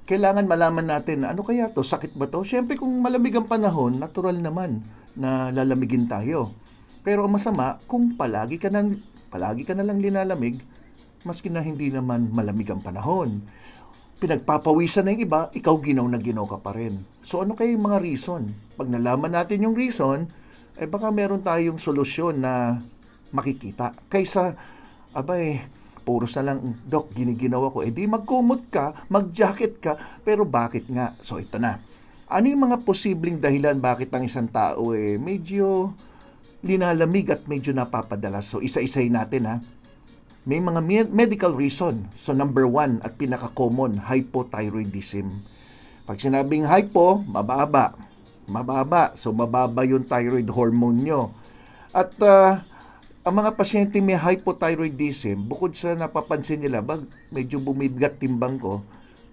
kailangan malaman natin na ano kaya to, sakit ba to? Siyempre kung malamig ang panahon, natural naman na lalamigin tayo. Pero ang masama, kung palagi ka na lang linalamig, maski na hindi naman malamig ang panahon. Pinagpapawisan ng iba, ikaw ginaw na ginaw ka pa rin. So ano kayo yung mga reason? Pag nalaman natin yung reason, baka meron tayong solusyon na makikita. Kaysa, abay, puro sa lang, Dok, giniginawa ko. Di magkumot ka, mag-jacket ka, pero bakit nga? So ito na. Ano yung mga posibleng dahilan bakit ang isang tao medyo linalamig at medyo napapadalas? So isa-isay natin ha. May mga medical reason. So number one at pinaka-common, hypothyroidism. Pag sinabing hypo, mababa. Mababa. So mababa yung thyroid hormone nyo. At ang mga pasyente may hypothyroidism, bukod sa napapansin nila, medyo bumibigat timbang ko,